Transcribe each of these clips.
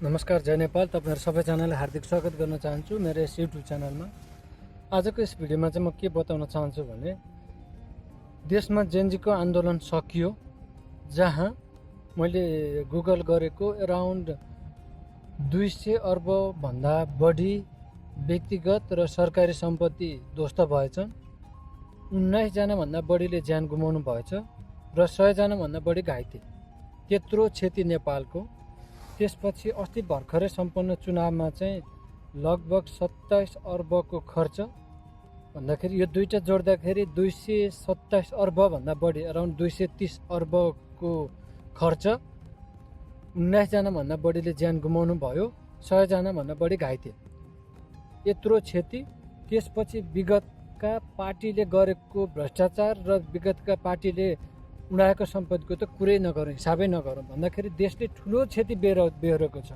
नमस्कार, जय नेपाल। तपाईहरु सबैजनालाई हार्दिक स्वागत गर्न चाहन्छु मेरो यस युट्युब च्यानलमा। आजको यस भिडियोमा चाहिँ म के बताउन चाहन्छु भने देशमा जेनजीको आन्दोलन सकियो, जहाँ मैले गुगल गरेको अराउन्ड 200 अर्ब भन्दा बढी व्यक्तिगत र सरकारी सम्पत्ति ध्वस्त भएछन्। 19 जना भन्दा बढीले ज्यान गुमाउनु भएछ र 100 जना भन्दा बढी घाइते। त्यत्रो क्षति नेपालको। त्यसपछि अस्ति भर्खरै सम्पन्न चुनावमा चाहिँ लगभग 27 अर्बको खर्च भन्दाखेरि यो दुईटा जोड्दाखेरि 227 अर्ब भन्दा बढी अराउन्ड 230 अर्बको खर्च। 19 जना भन्दा बढीले ज्यान गुमाउनु भयो, 100 जना भन्दा बढी घाइते। यत्रो क्षति। त्यसपछि विगतका पार्टीले गरेको भ्रष्टाचार र विगतका पार्टीले उडाएको सम्पत्तिको त कुरै नगरौँ, हिसाबै नगरौँ भन्दाखेरि देशले ठुलो क्षति बेहोरेको छ।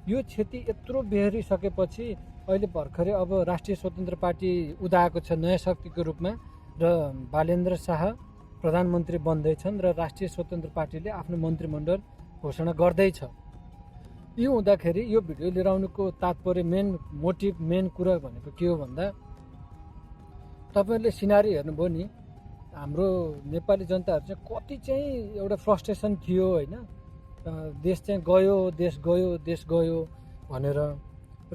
यो क्षति यत्रो बेहोरिसकेपछि अहिले भर्खरै अब राष्ट्रिय स्वतन्त्र पार्टी उदाएको छ नयाँ शक्तिको रूपमा र बालेन्द्र शाह प्रधानमन्त्री बन्दैछन् र राष्ट्रिय स्वतन्त्र पार्टीले आफ्नो मन्त्रीमण्डल घोषणा गर्दैछ। यो हुँदाखेरि यो भिडियो लिएर आउनुको तात्पर्य मेन कुरा भनेको के हो भन्दा तपाईहरुले सिनारी हेर्नुभयो नि, हाम्रो नेपाली जनताहरु चाहिँ कति चाहिँ एउटा फ्रस्ट्रेसन थियो हैन, देश चाहिँ देश गयो भनेर।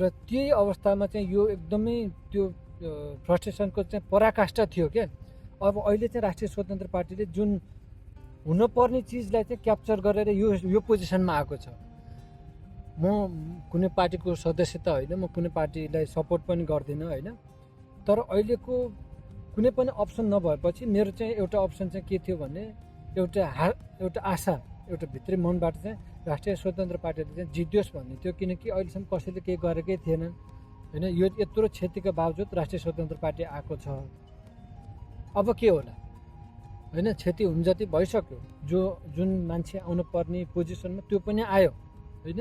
र त्यही अवस्थामा चाहिँ यो एकदमै त्यो फ्रस्ट्रेसनको चाहिँ पराकाष्ठा थियो क्या। अब अहिले चाहिँ राष्ट्रिय स्वतन्त्र पार्टीले जुन हुनुपर्ने चिजलाई चाहिँ क्याप्चर गरेर यो पोजिसनमा आएको छ। म कुनै पार्टीको सदस्य त होइन, म कुनै पार्टीलाई सपोर्ट पनि गर्दिनँ होइन, तर अहिलेको कुनै पनि अप्सन नभएपछि मेरो चाहिँ एउटा अप्सन चाहिँ के थियो भने एउटा आशा, एउटा भित्री मनबाट चाहिँ राष्ट्रिय स्वतन्त्र पार्टीले चाहिँ जित्योस् भन्ने थियो, किनकि अहिलेसम्म कसैले केही गरेकै थिएनन् होइन। यो यत्रो क्षतिका बावजुद राष्ट्रिय स्वतन्त्र पार्टी आएको छ। अब के होला होइन, क्षति हुन जति भइसक्यो। जुन मान्छे आउनु पर्ने पोजिसनमा त्यो पनि आयो होइन।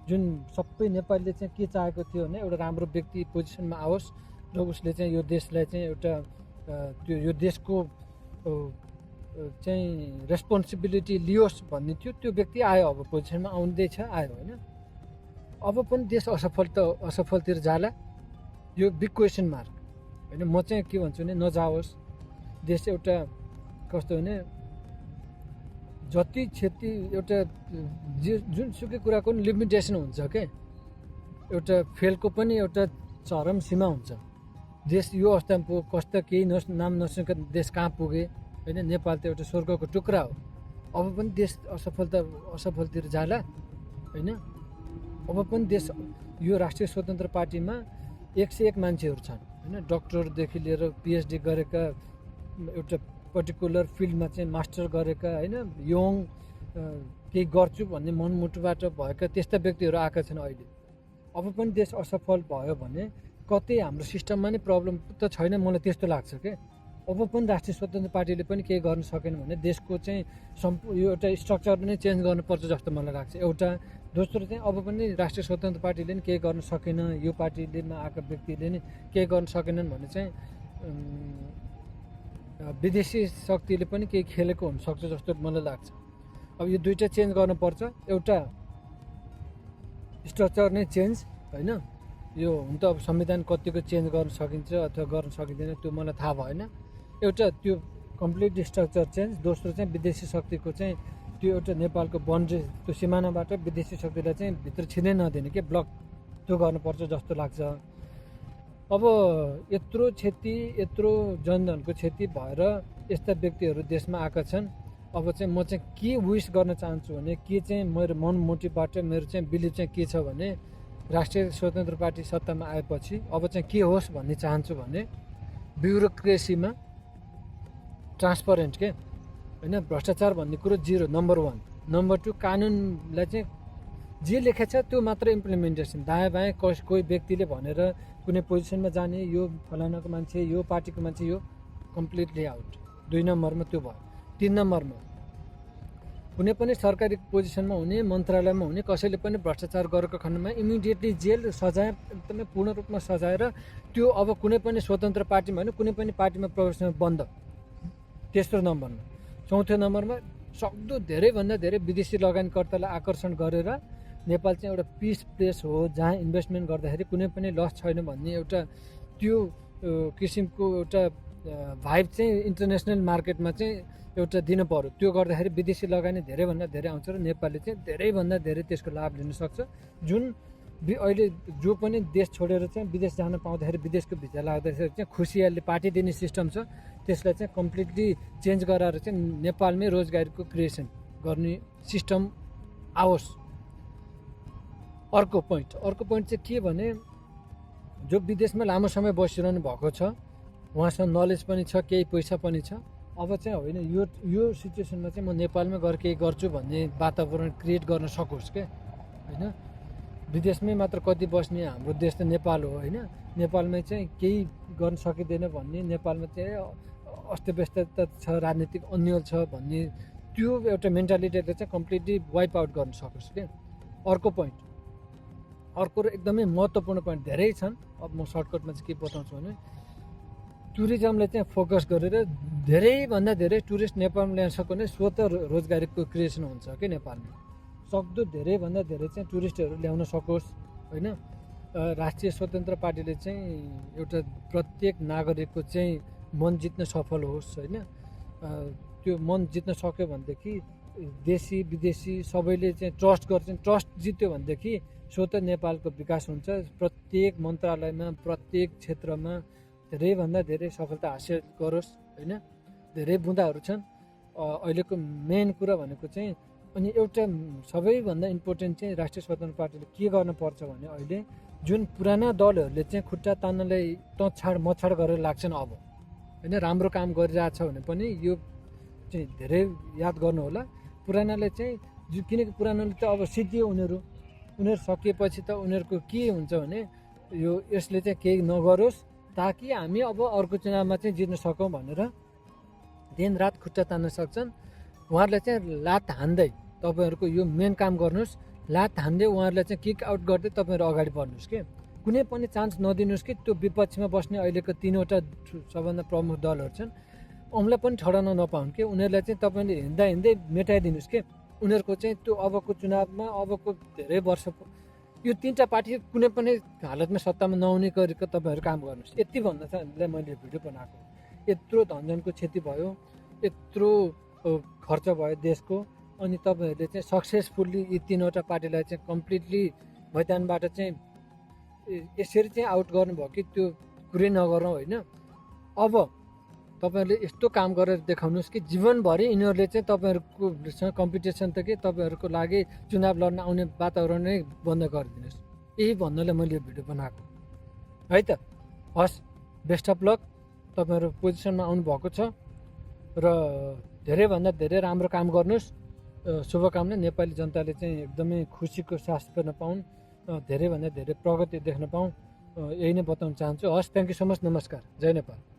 जुन सबै नेपालीले चाहिँ के चाहेको थियो भने एउटा राम्रो व्यक्ति पोजिसनमा आओस् र उसले चाहिँ यो देशलाई चाहिँ एउटा यो देशको चाहिँ रेस्पोन्सिबिलिटी लियोस् भन्ने थियो, त्यो व्यक्ति आयो। अब पोजिसनमा आउँदैछ, आयो होइन। अब पनि देश असफलतिर जाला, यो बिग क्वेसन मार्क होइन। म चाहिँ के भन्छु भने नजाओस् देश। एउटा कस्तो भने जति क्षति एउटा जुनसुकै कुराको पनि लिमिटेसन हुन्छ क्या। एउटा फेलको पनि एउटा चरम सीमा हुन्छ। देश यो अवस्थामा पुग्यो, कस्तो केही नाम नसुनेको देश कहाँ पुगे होइन। नेपाल त एउटा स्वर्गको टुक्रा हो। अब पनि देश असफलतिर जाला होइन। अब पनि देश यो राष्ट्रिय स्वतन्त्र पार्टीमा 101 मान्छेहरू छन् होइन। डक्टरदेखि लिएर पिएचडी गरेका, एउटा पर्टिकुलर फिल्डमा चाहिँ मास्टर गरेका होइन, यङ केही गर्छु भन्ने मनमुटुबाट भएका त्यस्ता व्यक्तिहरू आएका छन् अहिले। अब पनि देश असफल भयो भने कतै हाम्रो सिस्टममा नै प्रब्लम त छैन, मलाई त्यस्तो लाग्छ क्या। अब पनि राष्ट्रिय स्वतन्त्र पार्टीले पनि केही गर्न सकेन भने देशको चाहिँ यो एउटा स्ट्रक्चर नै चेन्ज गर्नुपर्छ जस्तो मलाई लाग्छ एउटा। दोस्रो चाहिँ अब पनि राष्ट्रिय स्वतन्त्र पार्टीले नि केही गर्न सकेन, यो पार्टीलेमा आएका व्यक्तिले नि केही गर्न सकेनन् भने चाहिँ विदेशी शक्तिले पनि केही खेलेको हुनसक्छ जस्तो मलाई लाग्छ। अब यो दुईवटा चेन्ज गर्नुपर्छ। एउटा स्ट्रक्चर नै चेन्ज होइन। यो हुन त अब संविधान कतिको चेन्ज गर्न सकिन्छ अथवा गर्न सकिँदैन त्यो मलाई थाहा भएन। एउटा त्यो कम्प्लिट स्ट्रक्चर चेन्ज। दोस्रो चाहिँ विदेशी शक्तिको चाहिँ त्यो एउटा नेपालको बाउन्ड्री, त्यो सिमानाबाट विदेशी शक्तिलाई चाहिँ भित्र छिर्नै नदिने के ब्लक, त्यो गर्नुपर्छ जस्तो लाग्छ। अब यत्रो क्षति, यत्रो जनधनको क्षति भएर यस्ता व्यक्तिहरू देशमा आएका छन्। अब चाहिँ म चाहिँ के विस गर्न चाहन्छु भने, के चाहिँ मेरो मन मोटिभबाट मेरो चाहिँ बिलिभ चाहिँ के छ भने, राष्ट्रिय स्वतन्त्र पार्टी सत्तामा आएपछि अब चाहिँ के होस् भन्ने चाहन्छु भने ब्युरोक्रेसीमा ट्रान्सपरेन्ट के होइन, भ्रष्टाचार भन्ने कुरो 0 नम्बर 1। नम्बर 2 कानुनलाई चाहिँ जे लेखेको छ त्यो मात्र इम्प्लिमेन्टेसन। दायाँ बायाँ कोही व्यक्तिले भनेर कुनै पोजिसनमा जाने, यो फलानाको मान्छे, यो पार्टीको मान्छे, यो कम्प्लिटली आउट। 2 नम्बरमा त्यो भयो। 3 नम्बरमा कुनै पनि सरकारी पोजिसनमा हुने, मन्त्रालयमा हुने कसैले पनि भ्रष्टाचार गरेको खण्डमा इमिडिएटली जेल सजाय, एकदमै पूर्ण रूपमा सजाएर त्यो अब कुनै पनि स्वतन्त्र पार्टीमा होइन, कुनै पनि पार्टीमा प्रवेश बन्द। तेस्रो नम्बरमा। चौथो नम्बरमा सक्दो धेरैभन्दा धेरै विदेशी लगानीकर्तालाई आकर्षण गरेर नेपाल चाहिँ एउटा पिस प्लेस हो जहाँ इन्भेस्टमेन्ट गर्दाखेरि कुनै पनि लस छैन भन्ने एउटा त्यो किसिमको एउटा भाइब चाहिँ इन्टरनेसनल मार्केटमा चाहिँ एउटा दिनु पर्यो। त्यो गर्दाखेरि विदेशी लगानी धेरैभन्दा धेरै आउँछ र नेपालले चाहिँ धेरैभन्दा धेरै त्यसको लाभ लिन सक्छ। जुन अहिले जो पनि देश छोडेर चाहिँ विदेश जान पाउँदाखेरि विदेशको भिजा लाग्दाखेरि चाहिँ खुसियालले पार्टी दिने सिस्टम छ, त्यसलाई चाहिँ कम्प्लिटली चेन्ज गराएर चाहिँ नेपालमै रोजगारीको क्रिएसन गर्ने सिस्टम आओस्। अर्को पोइन्ट चाहिँ के भने जो विदेशमा लामो समय बसिरहनु भएको छ, उहाँसँग नलेज पनि छ, केही पैसा पनि छ, अब चाहिँ होइन यो सिचुएसनमा चाहिँ म नेपालमै गएर केही गर्छु भन्ने वातावरण क्रिएट गर्न सकोस् क्या होइन। विदेशमै मात्र कति बस्ने, हाम्रो देश त नेपाल हो होइन। नेपालमै चाहिँ केही गर्न सकिँदैन भन्ने, नेपालमा चाहिँ अस्तव्यस्तता छ, राजनीतिक अन्यल छ भन्ने त्यो एउटा मेन्टालिटीले चाहिँ कम्प्लिटली वाइप आउट गर्न सकोस् क्या। अर्को र एकदमै महत्त्वपूर्ण पोइन्ट धेरै छन्, अब म सर्टकटमा चाहिँ के बताउँछु भने टुरिज्मलाई चाहिँ फोकस गरेर धेरैभन्दा धेरै टुरिस्ट नेपालमा ल्याउन सक्यो भने स्वतः रोजगारीको क्रिएसन हुन्छ कि नेपालमा। सक्दो धेरैभन्दा धेरै चाहिँ टुरिस्टहरू ल्याउन सकोस् होइन। राष्ट्रिय स्वतन्त्र पार्टीले चाहिँ एउटा प्रत्येक नागरिकको चाहिँ मन जित्न सफल होस् होइन। त्यो मन जित्न सक्यो भनेदेखि देशी विदेशी सबैले चाहिँ ट्रस्ट गर्छन्। ट्रस्ट जित्यो भनेदेखि स्वतः नेपालको विकास हुन्छ। प्रत्येक मन्त्रालयमा प्रत्येक क्षेत्रमा धेरैभन्दा धेरै सफलता हासिल गरोस् होइन। धेरै बुँदाहरू छन्। अहिलेको मेन कुरा भनेको चाहिँ अनि एउटा सबैभन्दा इम्पोर्टेन्ट चाहिँ राष्ट्रिय स्वतन्त्र पार्टीले के गर्नुपर्छ भने अहिले जुन पुराना दलहरूले चाहिँ खुट्टा तान्नलाई तछाड मछाड गरेर लाग्छन् अब होइन। राम्रो काम गरिरहेछ भने पनि यो चाहिँ धेरै याद गर्नु होला। पुरानाले चाहिँ किनकि पुरानाले त अब सिद्धियो, उनीहरू सकिएपछि त उनीहरूको के हुन्छ भने यो यसले चाहिँ केही नगरोस् ताकि हामी अब अर्को चुनावमा चाहिँ जित्न सकौँ भनेर दिनरात खुट्टा तान्न सक्छन्। उहाँहरूलाई चाहिँ लात हान्दै तपाईँहरूको यो मेन काम गर्नुहोस्, लात हान्दै उहाँहरूलाई चाहिँ किक आउट गर्दै तपाईँहरू अगाडि बढ्नुहोस् कि कुनै पनि चान्स नदिनुहोस् कि त्यो विपक्षमा बस्ने अहिलेको 3वटा सबभन्दा प्रमुख दलहरू छन्, उनलाई पनि ठडाउन नपाउन् कि उनीहरूलाई चाहिँ तपाईँले हिँड्दै मेटाइदिनुहोस् कि उनीहरूको चाहिँ त्यो अबको चुनावमा अबको धेरै वर्ष यो 3टा पार्टी कुनै पनि हालतमा सत्तामा नहुने गरेको तपाईँहरू काम गर्नुहोस्। यति भन्न चाहिँ मैले भिडियो बनाएको। यत्रो धनजनको क्षति भयो, यत्रो खर्च भयो देशको, अनि तपाईँहरूले चाहिँ सक्सेसफुल्ली यी 3वटा पार्टीलाई चाहिँ कम्प्लिटली मैदानबाट चाहिँ यसरी चाहिँ आउट गर्नुभयो कि त्यो कुरै नगरौँ होइन। अब तपाईँहरूले यस्तो काम गरेर देखाउनुहोस् कि जीवनभरि यिनीहरूले चाहिँ तपाईँहरूकोसँग कम्पिटिसन त के तपाईँहरूको लागि चुनाव लड्न आउने वातावरण नै बन्द गरिदिनुहोस्। यही भन्नलाई मैले यो भिडियो बनाएको है त। हस्, बेस्ट अफ लक। तपाईँहरू पोजिसनमा आउनुभएको छ र धेरैभन्दा धेरै राम्रो काम गर्नुहोस्। शुभकामना। नेपाली जनताले चाहिँ एकदमै खुसीको सास फेर्न पाउन्, धेरैभन्दा धेरै प्रगति देख्न पाउँ, यही नै बताउन चाहन्छु। हस्, थ्याङ्क यू सो मच। नमस्कार। जय नेपाल।